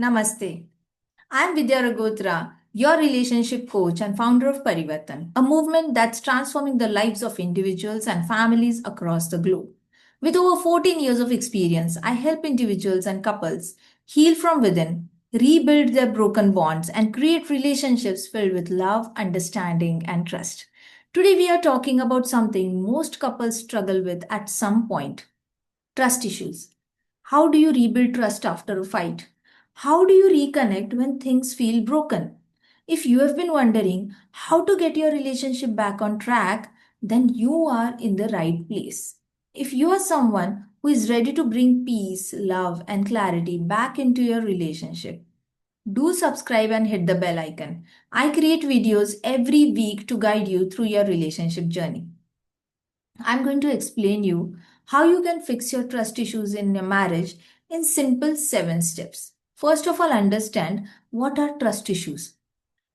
Namaste. I'm Viddya Ragotra, your relationship coach and founder of Parivvartan, a movement that's transforming the lives of individuals and families across the globe. With over 14 years of experience, I help individuals and couples heal from within, rebuild their broken bonds, and create relationships filled with love, understanding, and trust. Today, we are talking about something most couples struggle with at some point: trust issues. How do you rebuild trust after a fight? How do you reconnect when things feel broken? If you have been wondering how to get your relationship back on track, then you are in the right place. If you are someone who is ready to bring peace, love, and clarity back into your relationship, do subscribe and hit the bell icon. I create videos every week to guide you through your relationship journey. I'm going to explain you how you can fix your trust issues in your marriage in simple 7 steps. First of all, understand what are trust issues.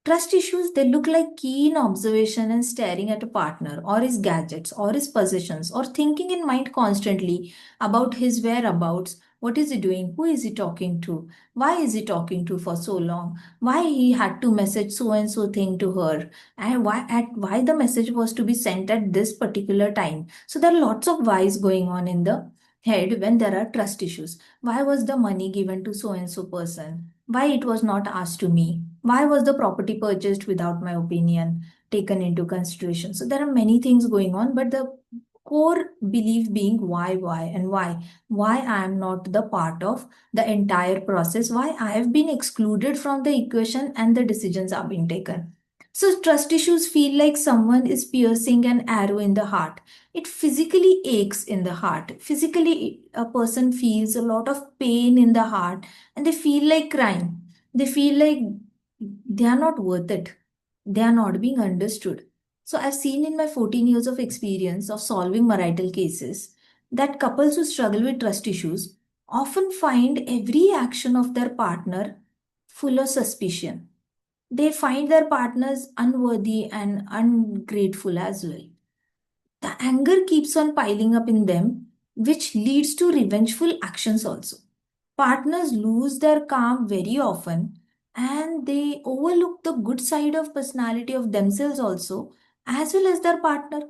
Trust issues, they look like keen observation and staring at a partner or his gadgets or his possessions or thinking in mind constantly about his whereabouts. What is he doing? Who is he talking to? Why is he talking to for so long? Why he had to message so and so thing to her? And why the message was to be sent at this particular time? So there are lots of whys going on in the head when there are trust issues. Why was the money given to so and so person? Why it was not asked to me? Why was the property purchased without my opinion taken into consideration? So there are many things going on, but the core belief being and why I am not the part of the entire process, why I have been excluded from the equation and the decisions are being taken. So trust issues feel like someone is piercing an arrow in the heart. It physically aches in the heart. Physically, a person feels a lot of pain in the heart and they feel like crying. They feel like they are not worth it. They are not being understood. So I've seen in my 14 years of experience of solving marital cases that couples who struggle with trust issues often find every action of their partner full of suspicion. They find their partners unworthy and ungrateful as well. The anger keeps on piling up in them, which leads to revengeful actions also. Partners lose their calm very often and they overlook the good side of personality of themselves also, as well as their partner.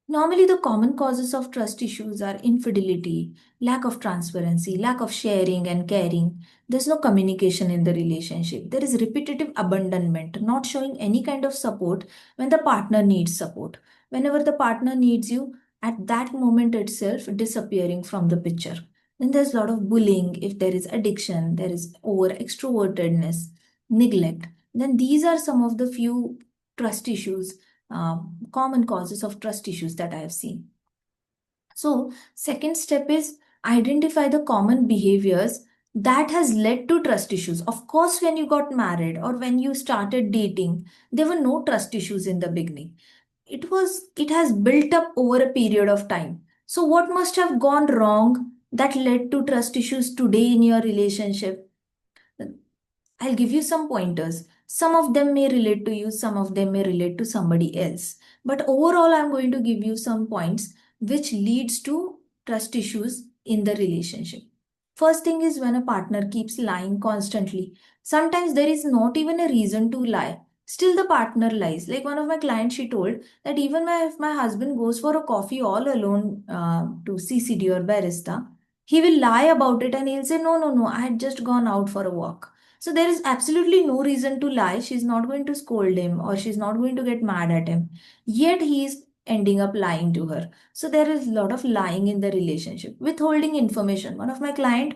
Normally, the common causes of trust issues are infidelity, lack of transparency, lack of sharing and caring. There's no communication in the relationship. There is repetitive abandonment, not showing any kind of support when the partner needs support. Whenever the partner needs you, at that moment itself, disappearing from the picture. Then there's a lot of bullying. If there is addiction, there is over extrovertedness, neglect. Then these are some of the few trust issues, common causes of trust issues that I have seen. So, second step is identify the common behaviors that has led to trust issues. Of course, when you got married or when you started dating, there were no trust issues in the beginning. It has built up over a period of time. So, what must have gone wrong that led to trust issues today in your relationship? I'll give you some pointers. Some of them may relate to you, some of them may relate to somebody else. But overall, I'm going to give you some points which leads to trust issues in the relationship. First thing is when a partner keeps lying constantly. Sometimes there is not even a reason to lie. Still the partner lies. Like one of my clients, she told that even if my husband goes for a coffee all alone to CCD or barista, he will lie about it and he'll say, no, I had just gone out for a walk. So there is absolutely no reason to lie. She's not going to scold him or she's not going to get mad at him. Yet he is ending up lying to her. So there is a lot of lying in the relationship. Withholding information. One of my client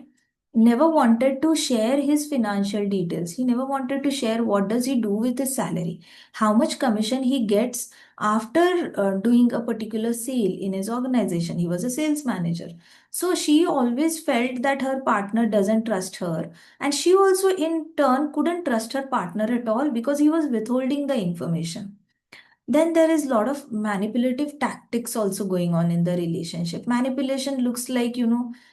never wanted to share his financial details. He never wanted to share what does he do with his salary, how much commission he gets after doing a particular sale in his organization. He was a sales manager. So she always felt that her partner doesn't trust her, and she also, in turn, couldn't trust her partner at all because he was withholding the information. Then there is a lot of manipulative tactics also going on in the relationship. Manipulation looks like,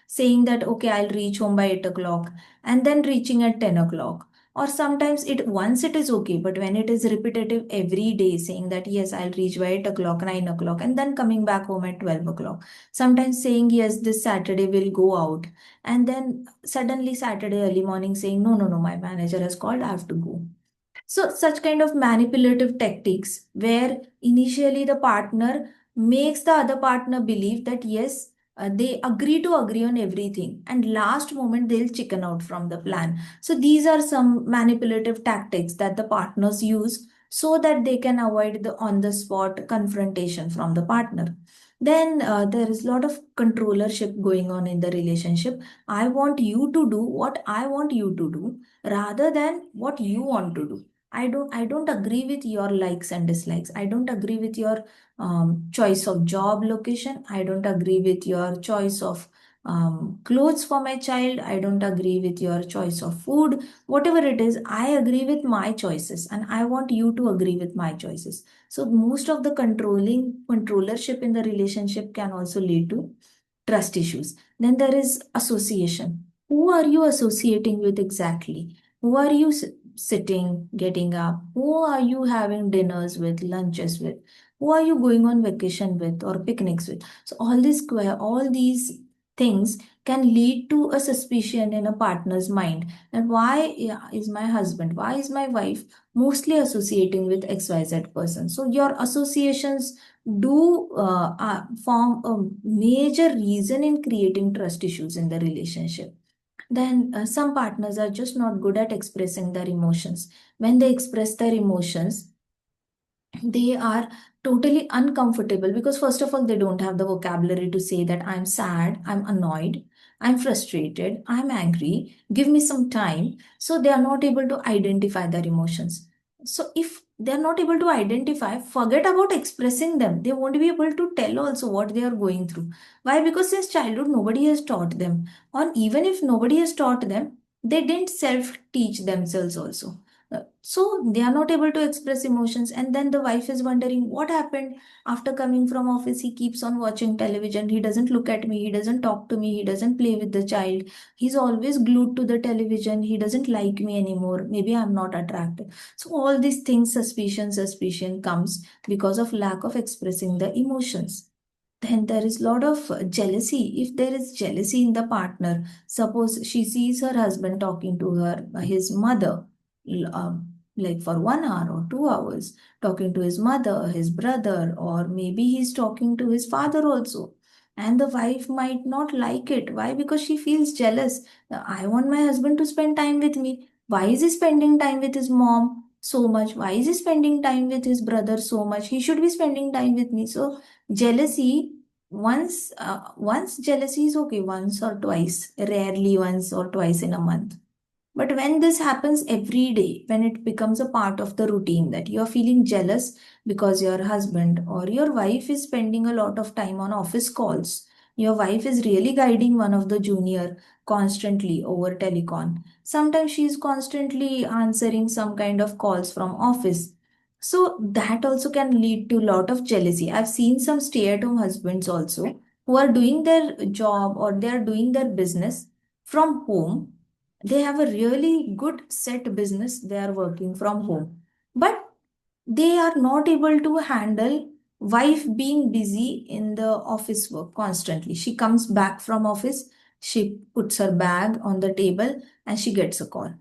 saying that, okay, I'll reach home by 8 o'clock and then reaching at 10 o'clock. Or sometimes once it is okay, but when it is repetitive every day, saying that yes, I'll reach by 8 o'clock, 9 o'clock, and then coming back home at 12 o'clock. Sometimes saying yes, this Saturday we'll go out, and then suddenly Saturday early morning saying no, no, no, my manager has called, I have to go. So, such kind of manipulative tactics where initially the partner makes the other partner believe that yes, they agree on everything, and last moment they'll chicken out from the plan. So, these are some manipulative tactics that the partners use so that they can avoid the on the spot confrontation from the partner. Then there is a lot of controllership going on in the relationship. I want you to do what I want you to do rather than what you want to do. I don't agree with your likes and dislikes. I don't agree with your choice of job location. I don't agree with your choice of clothes for my child. I don't agree with your choice of food. Whatever it is, I agree with my choices and I want you to agree with my choices. So most of the controllership in the relationship can also lead to trust issues. Then there is association. Who are you associating with exactly? Who are you sitting, getting up? Who are you having dinners with, lunches with? Who are you going on vacation with or picnics with? So all these things can lead to a suspicion in a partner's mind that why is my husband, why is my wife mostly associating with XYZ person? So your associations do form a major reason in creating trust issues in the relationship. Then some partners are just not good at expressing their emotions. When they express their emotions, they are totally uncomfortable because first of all they don't have the vocabulary to say that I'm sad, I'm annoyed, I'm frustrated, I'm angry, give me some time. So they are not able to identify their emotions. So if they're not able to identify, forget about expressing them, they won't be able to tell also what they are going through. Why? Because since childhood nobody has taught them, or even if nobody has taught them, they didn't self teach themselves also. So they are not able to express emotions, and then the wife is wondering what happened after coming from office. He keeps on watching television. He doesn't look at me. He doesn't talk to me. He doesn't play with the child. He's always glued to the television. He doesn't like me anymore. Maybe I'm not attractive. So all these things, suspicion comes because of lack of expressing the emotions. Then there is a lot of jealousy. If there is jealousy in the partner, suppose she sees her husband talking to his mother, like for 1 hour or 2 hours, talking to his mother, his brother, or maybe he's talking to his father also. And the wife might not like it. Why? Because she feels jealous. I want my husband to spend time with me. Why is he spending time with his mom so much? Why is he spending time with his brother so much? He should be spending time with me. So jealousy, once jealousy is okay, once or twice, rarely once or twice in a month. But when this happens every day, when it becomes a part of the routine that you're feeling jealous because your husband or your wife is spending a lot of time on office calls, your wife is really guiding one of the junior constantly over telecon. Sometimes she's constantly answering some kind of calls from office. So that also can lead to a lot of jealousy. I've seen some stay-at-home husbands also who are doing their job or they are doing their business from home. They have a really good set business, they are working from home, but they are not able to handle wife being busy in the office work constantly. She comes back from office, she puts her bag on the table and she gets a call,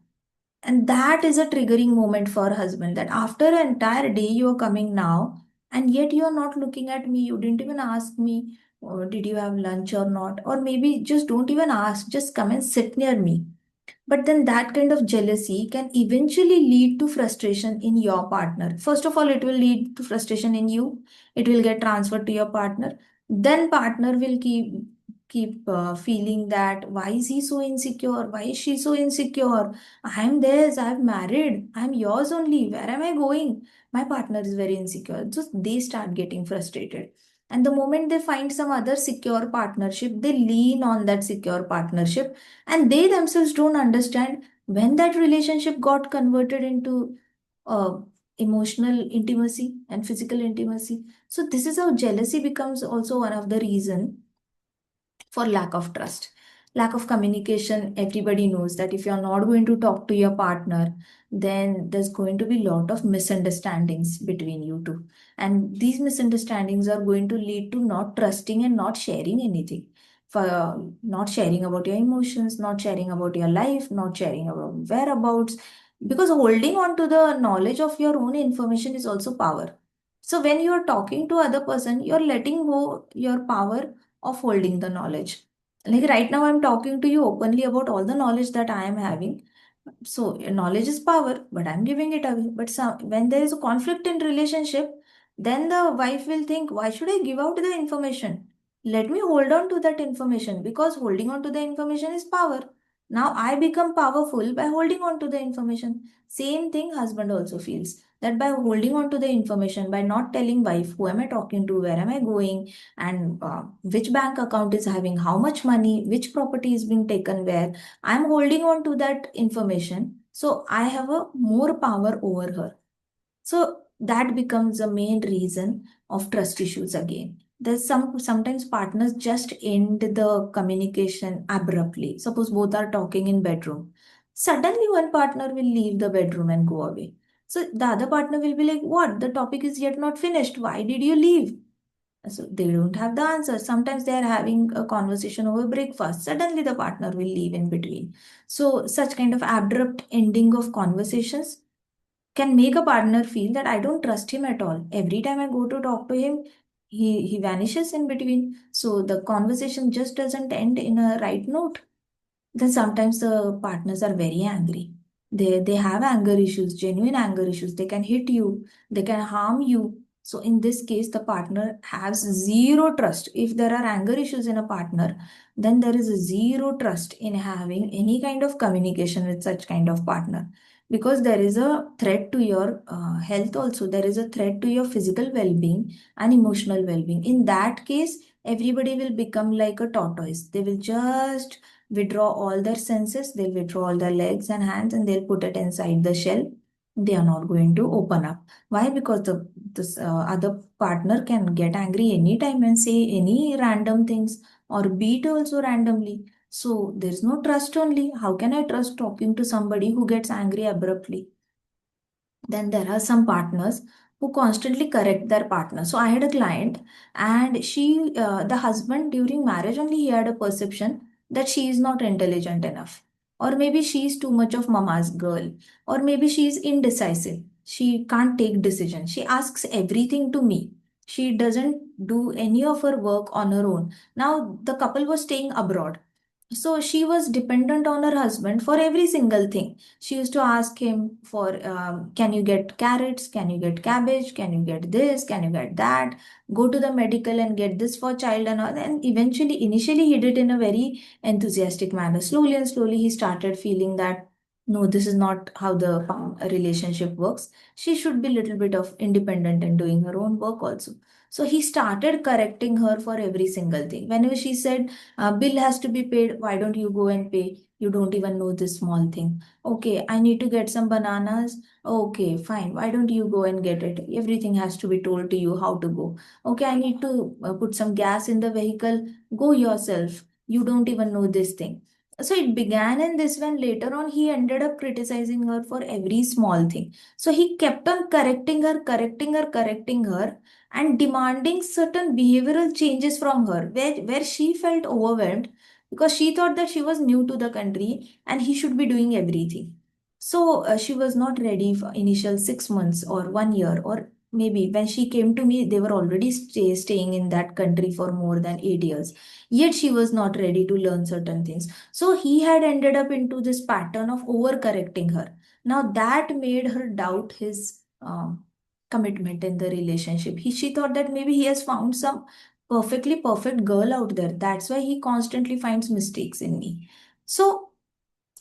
and that is a triggering moment for her husband, that after an entire day you are coming now and yet you are not looking at me, you didn't even ask me, or did you have lunch or not, or maybe just don't even ask, just come and sit near me. But then that kind of jealousy can eventually lead to frustration in your partner. First of all, it will lead to frustration in you. It will get transferred to your partner. Then partner will keep feeling that why is he so insecure? Why is she so insecure? I'm theirs. I'm married. I'm yours only. Where am I going? My partner is very insecure. So they start getting frustrated. And the moment they find some other secure partnership, they lean on that secure partnership, and they themselves don't understand when that relationship got converted into uh, emotional intimacy and physical intimacy. So this is how jealousy becomes also one of the reason for lack of trust. Lack of communication, everybody knows that if you're not going to talk to your partner, then there's going to be a lot of misunderstandings between you two. And these misunderstandings are going to lead to not trusting and not sharing anything. For not sharing about your emotions, not sharing about your life, not sharing about whereabouts. Because holding on to the knowledge of your own information is also power. So when you're talking to other person, you're letting go your power of holding the knowledge. Like right now, I'm talking to you openly about all the knowledge that I am having. So knowledge is power, but I'm giving it away. But when there is a conflict in relationship, then the wife will think, why should I give out the information? Let me hold on to that information, because holding on to the information is power. Now I become powerful by holding on to the information. Same thing husband also feels, that by holding on to the information, by not telling wife who am I talking to, where am I going, and which bank account is having how much money, which property is being taken where, I'm holding on to that information. So I have a more power over her. So that becomes the main reason of trust issues again. There's sometimes partners just end the communication abruptly. Suppose both are talking in bedroom. Suddenly one partner will leave the bedroom and go away. So the other partner will be like, what? The topic is yet not finished. Why did you leave? So they don't have the answer. Sometimes they are having a conversation over breakfast. Suddenly the partner will leave in between. So such kind of abrupt ending of conversations can make a partner feel that I don't trust him at all. Every time I go to talk to him, he vanishes in between. So the conversation just doesn't end in a right note. Then sometimes the partners are very angry. They have anger issues, genuine anger issues. They can hit you, they can harm you. So in this case, the partner has zero trust. If there are anger issues in a partner, then there is zero trust in having any kind of communication with such kind of partner, because there is a threat to your health also. There is a threat to your physical well-being and emotional well-being. In that case, everybody will become like a tortoise. They will just withdraw all their senses, they'll withdraw all their legs and hands, and they'll put it inside the shell. They are not going to open up. Why? Because the this other partner can get angry anytime and say any random things, or beat also randomly. So there's no trust only. How can I trust talking to somebody who gets angry abruptly? Then there are some partners who constantly correct their partner. So I had a client, and the husband during marriage only, he had a perception that she is not intelligent enough, or maybe she is too much of mama's girl, or maybe she is indecisive. She can't take decisions. She asks everything to me. She doesn't do any of her work on her own. Now the couple was staying abroad. So she was dependent on her husband for every single thing. She used to ask him for, can you get carrots? Can you get cabbage? Can you get this? Can you get that? Go to the medical and get this for child and all. And eventually, initially, he did in a very enthusiastic manner. Slowly and slowly, he started feeling that no, this is not how the relationship works. She should be a little bit of independent and doing her own work also. So he started correcting her for every single thing. Whenever she said, bill has to be paid, why don't you go and pay? You don't even know this small thing. Okay, I need to get some bananas. Okay, fine, why don't you go and get it? Everything has to be told to you how to go. Okay, I need to put some gas in the vehicle. Go yourself, you don't even know this thing. So it began in this, when later on he ended up criticizing her for every small thing. So he kept on correcting her, and demanding certain behavioral changes from her, where she felt overwhelmed, because she thought that she was new to the country and he should be doing everything. So she was not ready for initial 6 months or 1 year, or maybe when she came to me, they were already staying in that country for more than 8 years. Yet she was not ready to learn certain things. So he had ended up into this pattern of overcorrecting her. Now that made her doubt his commitment in the relationship. She thought that maybe he has found some perfectly perfect girl out there. That's why he constantly finds mistakes in me. So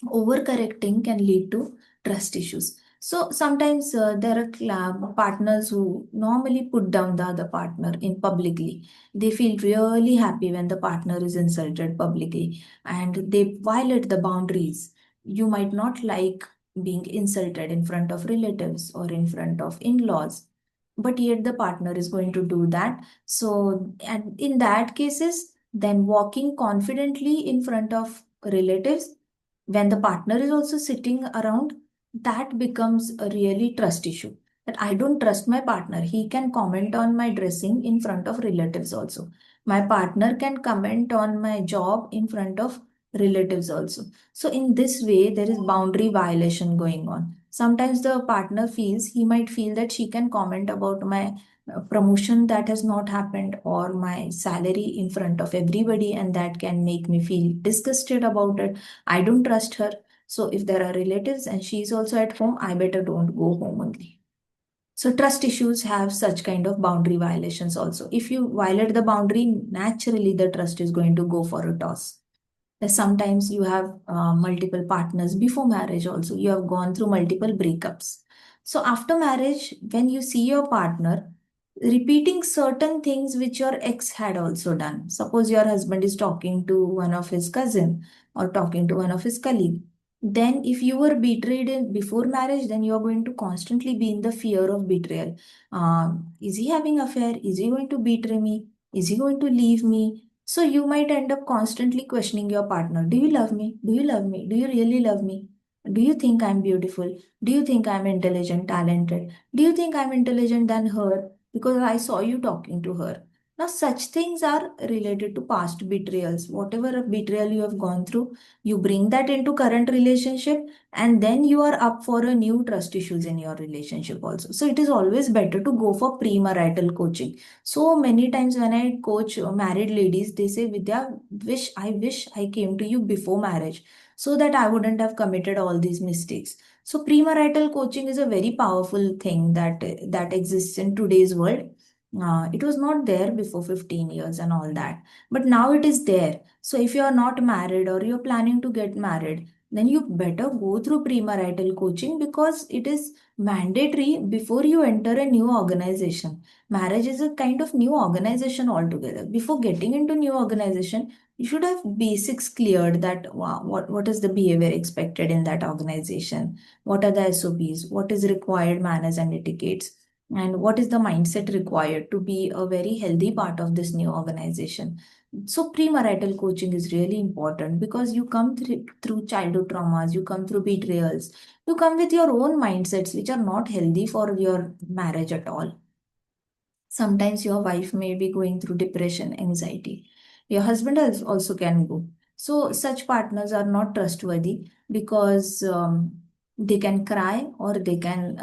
overcorrecting can lead to trust issues. So sometimes there are partners who normally put down the other partner in publicly. They feel really happy when the partner is insulted publicly, and they violate the boundaries. You might not like being insulted in front of relatives or in front of in-laws, but yet the partner is going to do that. So, and in that cases, Then walking confidently in front of relatives when the partner is also sitting around, that becomes a really trust issue. That I don't trust my partner. He can comment on my dressing in front of relatives also. My partner can comment on my job in front of relatives also. So in this way, there is boundary violation going on. Sometimes the partner feels, he might feel that she can comment about my promotion that has not happened or my salary in front of everybody, and that can make me feel disgusted about it. I don't trust her. So if there are relatives and she's also at home, I better don't go home only. So trust issues have such kind of boundary violations also. If you violate the boundary, naturally the trust is going to go for a toss. Sometimes you have multiple partners before marriage also. You have gone through multiple breakups. So after marriage, when you see your partner repeating certain things which your ex had also done. Suppose your husband is talking to one of his cousin or talking to one of his colleague. Then if you were betrayed before marriage, then you are going to constantly be in the fear of betrayal. Is he having affair? Is he going to betray me? Is he going to leave me? So you might end up constantly questioning your partner. Do you love me? Do you love me? Do you really love me? Do you think I'm beautiful? Do you think I'm intelligent, talented? Do you think I'm intelligent than her? Because I saw you talking to her. Now, such things are related to past betrayals. Whatever a betrayal you have gone through, you bring that into current relationship, and then you are up for a new trust issues in your relationship also. So it is always better to go for premarital coaching. So many times when I coach married ladies, they say, Vidya, I wish I came to you before marriage so that I wouldn't have committed all these mistakes. So premarital coaching is a very powerful thing that exists in today's world. It was not there before 15 years and all that, but now it is there. So if you are not married or you're planning to get married, then you better go through premarital coaching because it is mandatory before you enter a new organization. Marriage is a kind of new organization altogether. Before getting into new organization, you should have basics cleared that what is the behavior expected in that organization, what are the SOPs, what is required manners and etiquettes, and what is the mindset required to be a very healthy part of this new organization. So premarital coaching is really important because you come through childhood traumas, you come through betrayals, you come with your own mindsets which are not healthy for your marriage at all. Sometimes your wife may be going through depression, anxiety. Your husband also can go. So such partners are not trustworthy because they can cry or they can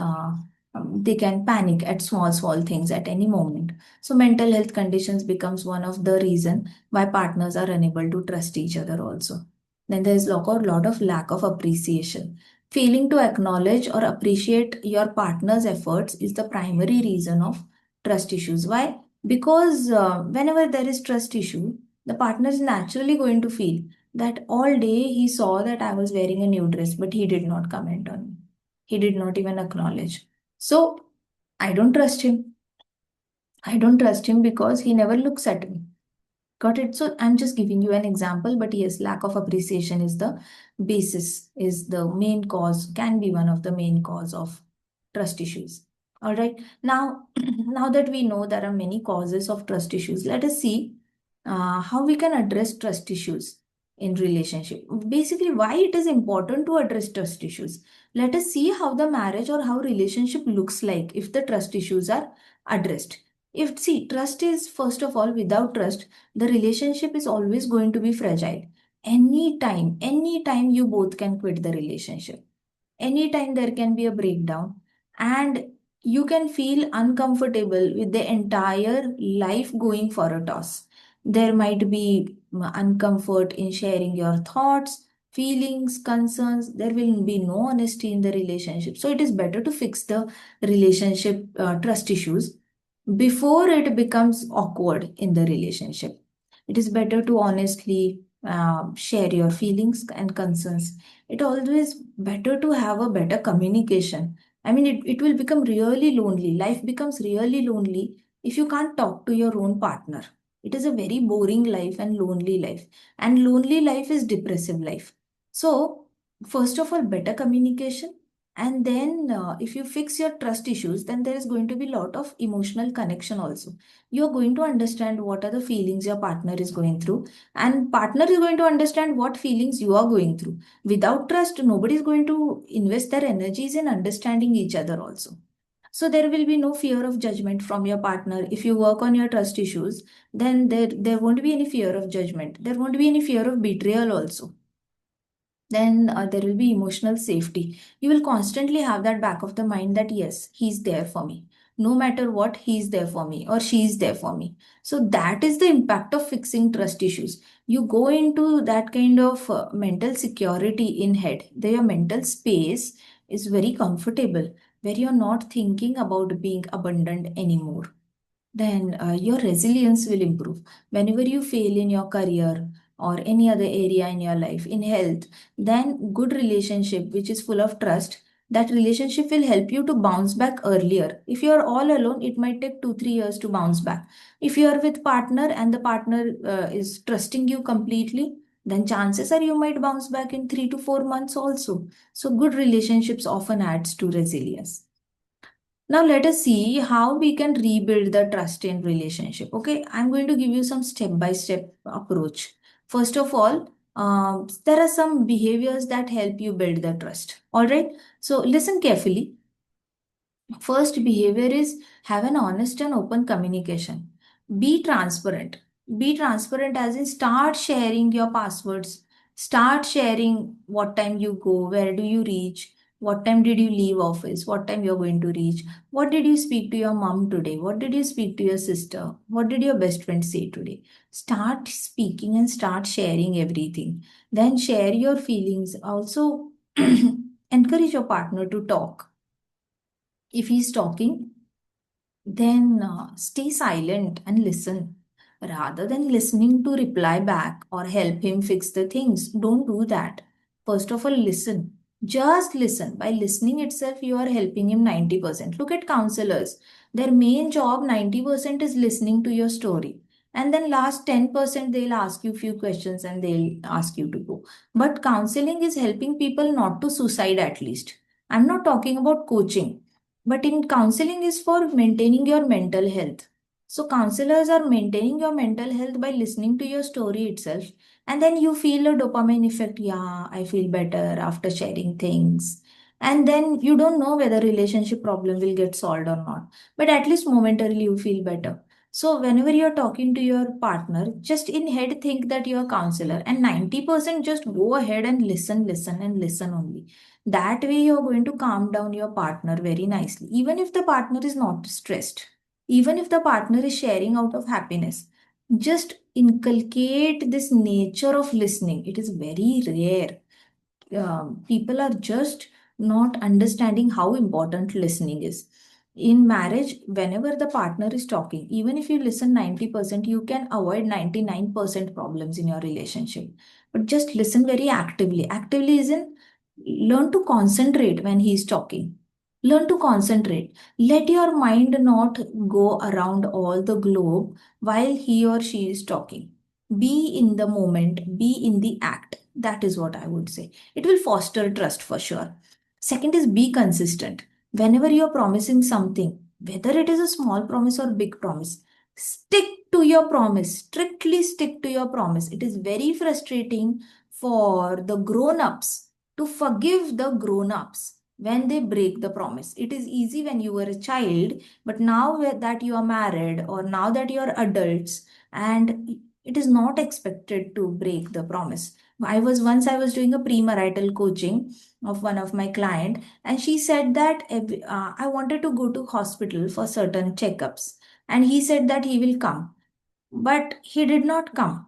panic at small things at any moment. So mental health conditions becomes one of the reason why partners are unable to trust each other also. Then there is lot of lack of appreciation. Failing to acknowledge or appreciate your partner's efforts is the primary reason of trust issues. Why? Because whenever there is trust issue, the partner is naturally going to feel that all day he saw that I was wearing a new dress, but he did not comment on me. He did not even acknowledge. So I don't trust him. I don't trust him because he never looks at me. Got it? So I'm just giving you an example, but yes, lack of appreciation is the basis, is the main cause, can be one of the main cause of trust issues. All right. Now, now that we know there are many causes of trust issues, let us see how we can address trust issues in relationship. Basically, why it is important to address trust issues. Let us see how the marriage or how relationship looks like if the trust issues are addressed. If see, trust is first of all, without trust, the relationship is always going to be fragile. Anytime you both can quit the relationship. Anytime there can be a breakdown, and you can feel uncomfortable with the entire life going for a toss. There might be uncomfort in sharing your thoughts, feelings, concerns. There will be no honesty in the relationship. So it is better to fix the relationship trust issues before it becomes awkward in the relationship. It is better to honestly share your feelings and concerns. It always better to have a better communication. I mean, it will become really lonely. Life becomes really lonely if you can't talk to your own partner. It is a very boring life and lonely life. And lonely life is depressive life. So, first of all, better communication And then if you fix your trust issues, then there is going to be a lot of emotional connection also. You're going to understand what are the feelings your partner is going through, and partner is going to understand what feelings you are going through. Without trust, nobody is going to invest their energies in understanding each other also. So there will be no fear of judgment from your partner. If you work on your trust issues, then there won't be any fear of judgment. There won't be any fear of betrayal also. Then there will be emotional safety. You will constantly have that back of the mind that yes, he's there for me. No matter what, he's there for me or she's there for me. So that is the impact of fixing trust issues. You go into that kind of mental security in head. Your mental space is very comfortable, where you're not thinking about being abandoned anymore. Then your resilience will improve. Whenever you fail in your career or any other area in your life, in health, then good relationship, which is full of trust, that relationship will help you to bounce back earlier. If you are all alone, it might take 2-3 years to bounce back. If you are with partner and the partner is trusting you completely, then chances are you might bounce back in 3 to 4 months also. So good relationships often adds to resilience. Now let us see how we can rebuild the trust in relationship. Okay, I'm going to give you some step-by-step approach. First of all, there are some behaviors that help you build the trust. All right, so listen carefully. First behavior is have an honest and open communication. Be transparent. Be transparent as in start sharing your passwords. Start sharing what time you go, where do you reach, what time did you leave office, what time you're going to reach, what did you speak to your mom today, what did you speak to your sister, what did your best friend say today. Start speaking and start sharing everything. Then share your feelings. Also, encourage your partner to talk. If he's talking, then stay silent and listen. Rather than listening to reply back or help him fix the things, don't do that. First of all, listen. Just listen. By listening itself, you are helping him 90%. Look at counselors. Their main job, 90% is listening to your story. And then last 10%, they'll ask you few questions and they'll ask you to go. But counseling is helping people not to suicide at least. I'm not talking about coaching. But in counseling is for maintaining your mental health. So counselors are maintaining your mental health by listening to your story itself. And then you feel a dopamine effect. Yeah, I feel better after sharing things. And then you don't know whether relationship problem will get solved or not. But at least momentarily you feel better. So whenever you're talking to your partner, just in head think that you're a counselor and 90% just go ahead and listen, listen and listen only. That way, you're going to calm down your partner very nicely. Even if the partner is not stressed, even if the partner is sharing out of happiness, just inculcate this nature of listening. It is very rare. People are just not understanding how important listening is. In marriage, whenever the partner is talking, even if you listen 90%, you can avoid 99% problems in your relationship. But just listen very actively. Actively is in learn to concentrate when he is talking. Learn to concentrate. Let your mind not go around all the globe while he or she is talking. Be in the moment, be in the act. That is what I would say. It will foster trust for sure. Second is be consistent. Whenever you're promising something, whether it is a small promise or big promise, stick to your promise. Strictly stick to your promise. It is very frustrating for the grown ups to forgive the grown ups when they break the promise. It is easy when you were a child, but now that you are married or now that you are adults, and it is not expected to break the promise. I was doing a premarital coaching of one of my client, and she said that I wanted to go to hospital for certain checkups, and he said that he will come, but he did not come.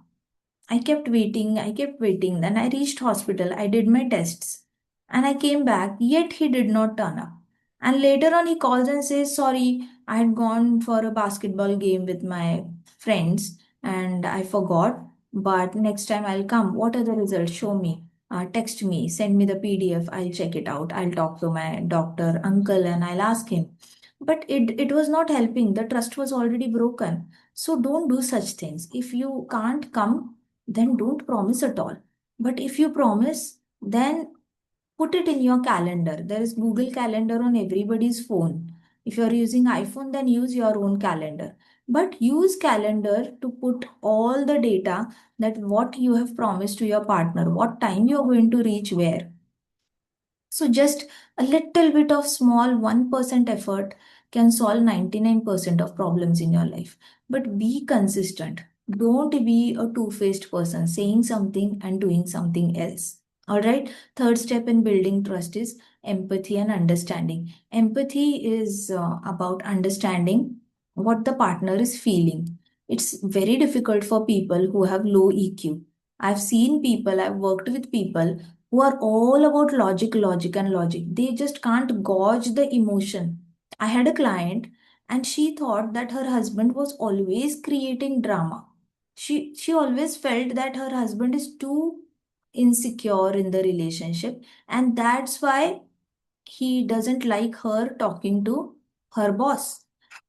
I kept waiting, I kept waiting. Then I reached hospital, I did my tests, and I came back, yet he did not turn up. And later on, he calls and says, sorry, I had gone for a basketball game with my friends and I forgot, but next time I'll come. What are the results? Show me. Text me, send me the PDF, I'll check it out. I'll talk to my doctor, uncle, and I'll ask him. But it was not helping. The trust was already broken. So don't do such things. If you can't come, then don't promise at all. But if you promise, then Put it in your calendar. There is Google Calendar on everybody's phone. If you're using iPhone, then use your own calendar. But use calendar to put all the data, that what you have promised to your partner, what time you're going to reach where. So just a little bit of small 1% effort can solve 99% of problems in your life. But be consistent. Don't be a two-faced person saying something and doing something else. All right. Third step in building trust is empathy and understanding. Empathy is about understanding what the partner is feeling. It's very difficult for people who have low EQ. I've seen people, I've worked with people who are all about logic, logic, and logic. They just can't gauge the emotion. I had a client and she thought that her husband was always creating drama. She always felt that her husband is too insecure in the relationship, and that's why he doesn't like her talking to her boss.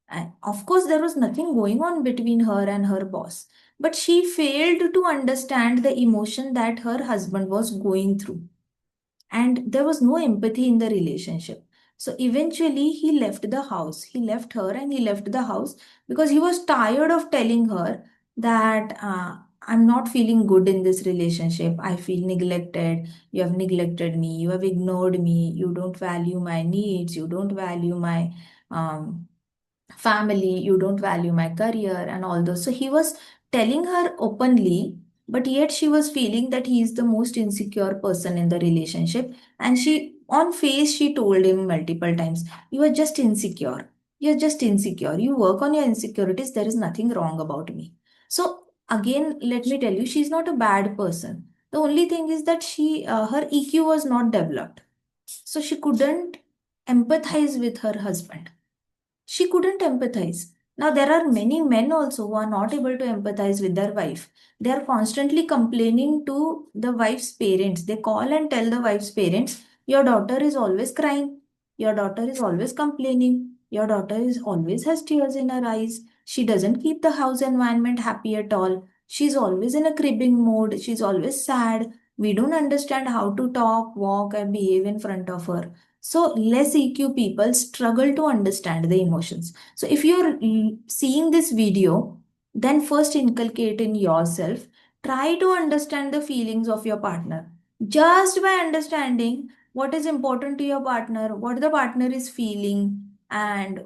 And of course, there was nothing going on between her and her boss, but she failed to understand the emotion that her husband was going through, and there was no empathy in the relationship. So eventually he left the house. He left her and he left the house because he was tired of telling her that I'm not feeling good in this relationship. I feel neglected. You have neglected me. You have ignored me. You don't value my needs. You don't value my um, family, you don't value my career, and all those. So he was telling her openly, but yet she was feeling that he is the most insecure person in the relationship. And she, on face, she told him multiple times, "You are just insecure. You're just insecure. You work on your insecurities. There is nothing wrong about me." So, again, let me tell you, she's not a bad person. The only thing is that her EQ was not developed. So she couldn't empathize with her husband. She couldn't empathize. Now, there are many men also who are not able to empathize with their wife. They are constantly complaining to the wife's parents. They call and tell the wife's parents, "Your daughter is always crying. Your daughter is always complaining. Your daughter is always has tears in her eyes. She doesn't keep the house environment happy at all. She's always in a cribbing mode. She's always sad. We don't understand how to talk, walk, and behave in front of her." So less EQ people struggle to understand the emotions. So if you're seeing this video, then first inculcate in yourself. Try to understand the feelings of your partner. Just by understanding what is important to your partner, what the partner is feeling, and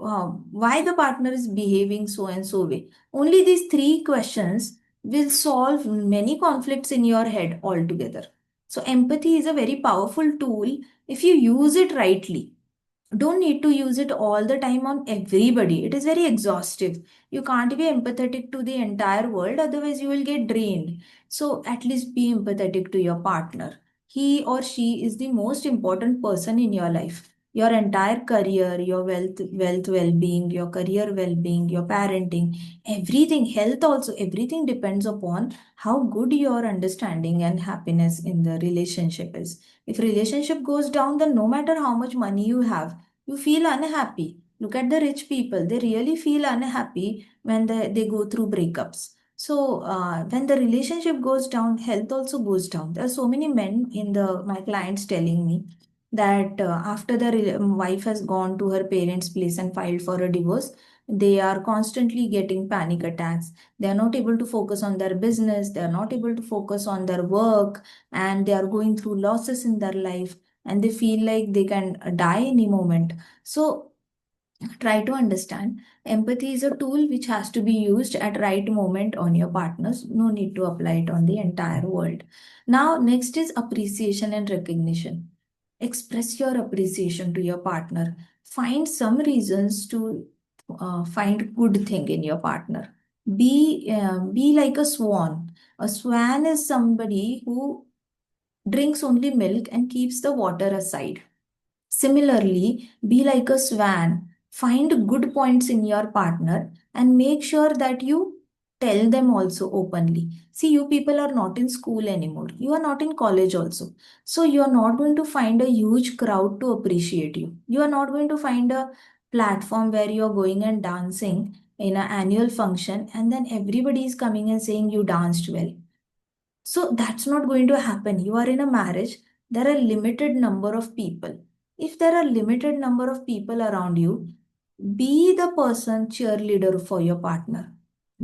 why the partner is behaving so and so way. Only these three questions will solve many conflicts in your head altogether. So empathy is a very powerful tool if you use it rightly. Don't need to use it all the time on everybody. It is very exhaustive. You can't be empathetic to the entire world, otherwise, you will get drained. So, at least be empathetic to your partner. He or she is the most important person in your life. Your entire career, your wealth well-being, your career well-being, your parenting, everything, health also, everything depends upon how good your understanding and happiness in the relationship is. If relationship goes down, then no matter how much money you have, you feel unhappy. Look at the rich people. They really feel unhappy when they go through breakups. So when the relationship goes down, health also goes down. There are so many men in the my clients telling me that after the wife has gone to her parents' place and filed for a divorce, they are constantly getting panic attacks. They are not able to focus on their business. They are not able to focus on their work, and they are going through losses in their life, and they feel like they can die any moment. So try to understand, empathy is a tool which has to be used at right moment on your partners. No need to apply it on the entire world. Now, next is appreciation and recognition. Express your appreciation to your partner. Find some reasons to find good thing in your partner. Be like a swan. A swan is somebody who drinks only milk and keeps the water aside. Similarly, be like a swan. Find good points in your partner and make sure that you tell them also openly. See, you people are not in school anymore. You are not in college also. So you are not going to find a huge crowd to appreciate you. You are not going to find a platform where you are going and dancing in an annual function and then everybody is coming and saying you danced well. So that's not going to happen. You are in a marriage. There are limited number of people. If there are limited number of people around you, be the person cheerleader for your partner.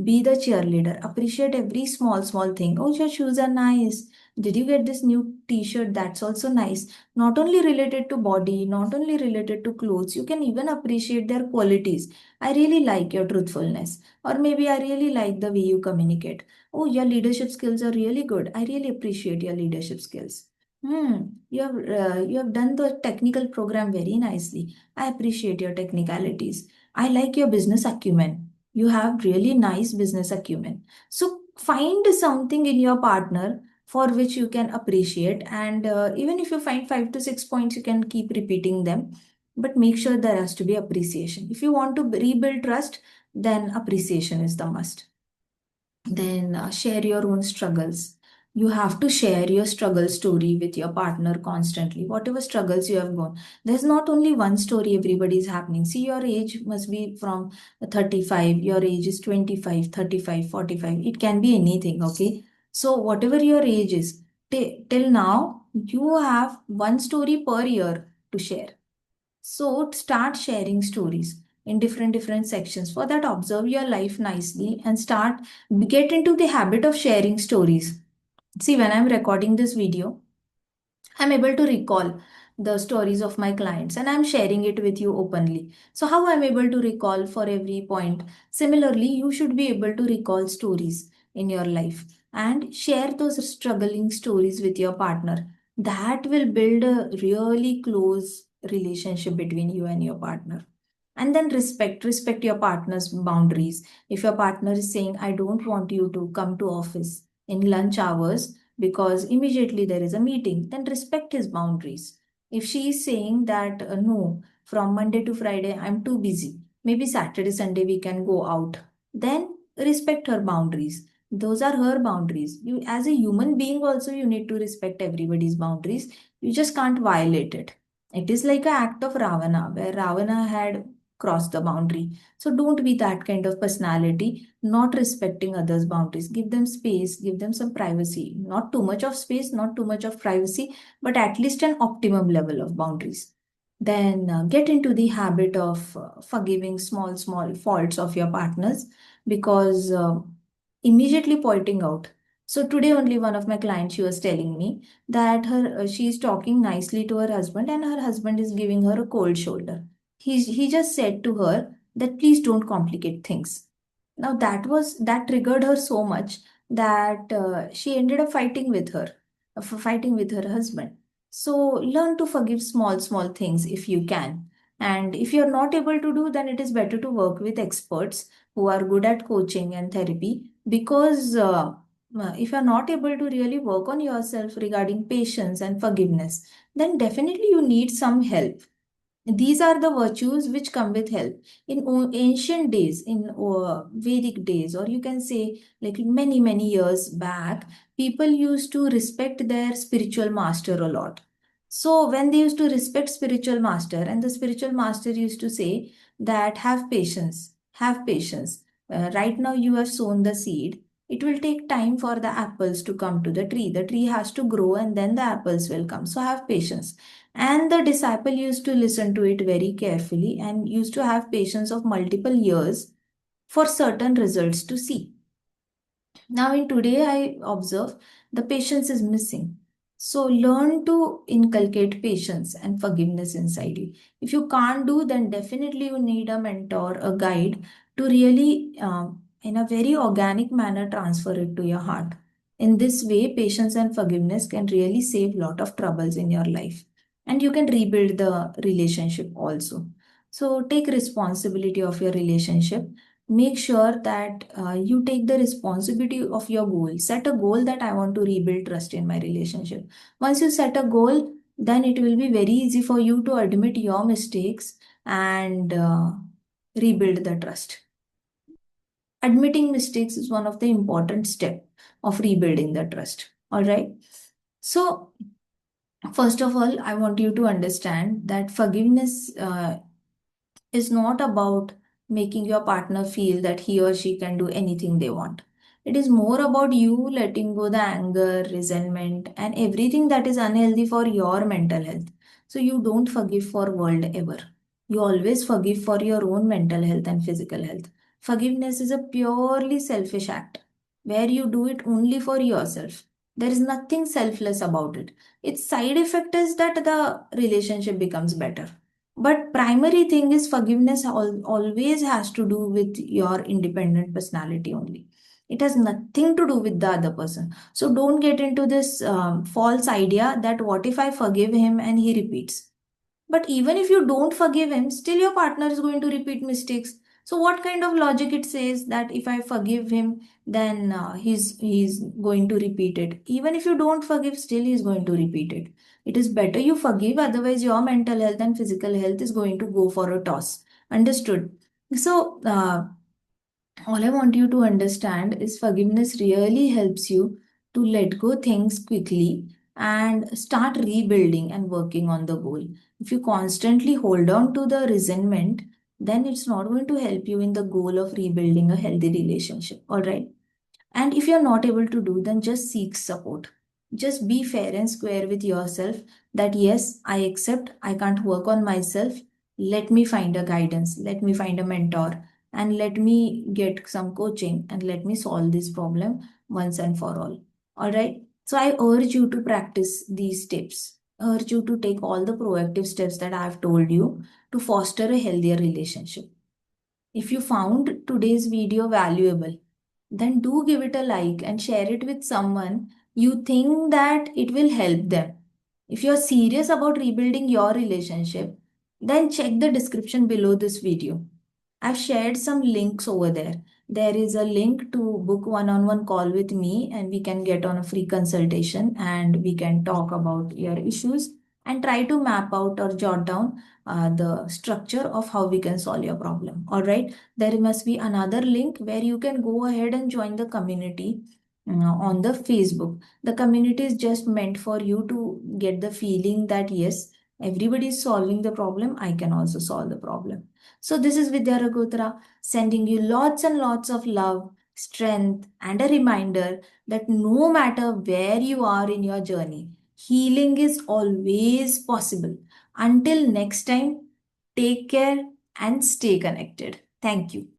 Be the cheerleader. Appreciate every small thing. Oh, your shoes are nice. Did you get this new t-shirt? That's also nice. Not only related to body, not only related to clothes, you can even appreciate their qualities. I really like your truthfulness. Or maybe I really like the way you communicate. Oh, your leadership skills are really good. I really appreciate your leadership skills. You have done the technical program very nicely. I appreciate your technicalities. I like your business acumen. You have really nice business acumen. So find something in your partner for which you can appreciate, and even if you find 5 to 6 points, you can keep repeating them. But make sure there has to be appreciation. If you want to rebuild trust, then appreciation is the must. Then share your own struggles. You have to share your struggle story with your partner constantly, whatever struggles you have gone. There's not only one story everybody is happening. See, your age must be from 35, your age is 25, 35, 45. It can be anything, okay? So whatever your age is, till now, you have one story per year to share. So start sharing stories in different sections. For that, observe your life nicely and get into the habit of sharing stories. See, when I'm recording this video, I'm able to recall the stories of my clients and I'm sharing it with you openly. So, how I'm able to recall for every point? Similarly, you should be able to recall stories in your life and share those struggling stories with your partner. That will build a really close relationship between you and your partner. And then respect your partner's boundaries. If your partner is saying, I don't want you to come to office in lunch hours, because immediately there is a meeting, then respect his boundaries. If she is saying that no, from Monday to Friday, I'm too busy, maybe Saturday, Sunday, we can go out, then respect her boundaries. Those are her boundaries. You, as a human being, also, you need to respect everybody's boundaries. You just can't violate it. It is like an act of Ravana, where Ravana had crossed the boundary. So don't be that kind of personality, not respecting others' boundaries. Give them space, give them some privacy. Not too much of space, not too much of privacy, but at least an optimum level of boundaries. Then get into the habit of forgiving small faults of your partners, because immediately pointing out. So today only one of my clients, she was telling me that she is talking nicely to her husband and her husband is giving her a cold shoulder. He just said to her that please don't complicate things. Now that triggered her so much that she ended up fighting with her husband. So learn to forgive small things if you can. And if you're not able to do, then it is better to work with experts who are good at coaching and therapy, because if you're not able to really work on yourself regarding patience and forgiveness, then definitely you need some help. These are the virtues which come with help. In ancient days, in Vedic days, or you can say like many years back, people used to respect their spiritual master a lot. So when they used to respect spiritual master, and the spiritual master used to say that have patience, have patience. Right now you have sown the seed. It will take time for the apples to come to the tree. The tree has to grow and then the apples will come. So have patience. And the disciple used to listen to it very carefully and used to have patience of multiple years for certain results to see. Now, in today, I observe the patience is missing. So, learn to inculcate patience and forgiveness inside you. If you can't do, then definitely you need a mentor, a guide to really, in a very organic manner, transfer it to your heart. In this way, patience and forgiveness can really save a lot of troubles in your life. And you can rebuild the relationship also. So, take responsibility of your relationship. Make sure that you take the responsibility of your goal. Set a goal that I want to rebuild trust in my relationship. Once you set a goal, then it will be very easy for you to admit your mistakes and rebuild the trust. Admitting mistakes is one of the important steps of rebuilding the trust. All right. So, first of all, I want you to understand that forgiveness is not about making your partner feel that he or she can do anything they want. It is more about you letting go the anger, resentment, and everything that is unhealthy for your mental health. So you don't forgive for world ever. You always forgive for your own mental health and physical health. Forgiveness is a purely selfish act where you do it only for yourself. There is nothing selfless about it. Its side effect is that the relationship becomes better. But primary thing is forgiveness always has to do with your independent personality only. It has nothing to do with the other person. So don't get into this false idea that what if I forgive him and he repeats. But even if you don't forgive him, still your partner is going to repeat mistakes. So what kind of logic it says that if I forgive him, then he's going to repeat it. Even if you don't forgive, still he's going to repeat it. It is better you forgive, otherwise your mental health and physical health is going to go for a toss. Understood? So all I want you to understand is forgiveness really helps you to let go things quickly and start rebuilding and working on the goal. If you constantly hold on to the resentment, then it's not going to help you in the goal of rebuilding a healthy relationship. All right. And if you're not able to do, then just seek support. Just be fair and square with yourself that yes, I accept I can't work on myself. Let me find a guidance, let me find a mentor, and let me get some coaching and let me solve this problem once and for all. All right. So I urge you to practice these steps. Urge you to take all the proactive steps that I have told you to foster a healthier relationship. If you found today's video valuable, then do give it a like and share it with someone you think that it will help them. If you're serious about rebuilding your relationship, then check the description below this video. I've shared some links over there. There is a link to book one-on-one call with me, and we can get on a free consultation and we can talk about your issues and try to map out or jot down the structure of how we can solve your problem. All right. There must be another link where you can go ahead and join the community on the Facebook. The community is just meant for you to get the feeling that yes, everybody is solving the problem. I can also solve the problem. So this is Viddya Ragotra sending you lots and lots of love, strength, and a reminder that no matter where you are in your journey, healing is always possible. Until next time, take care and stay connected. Thank you.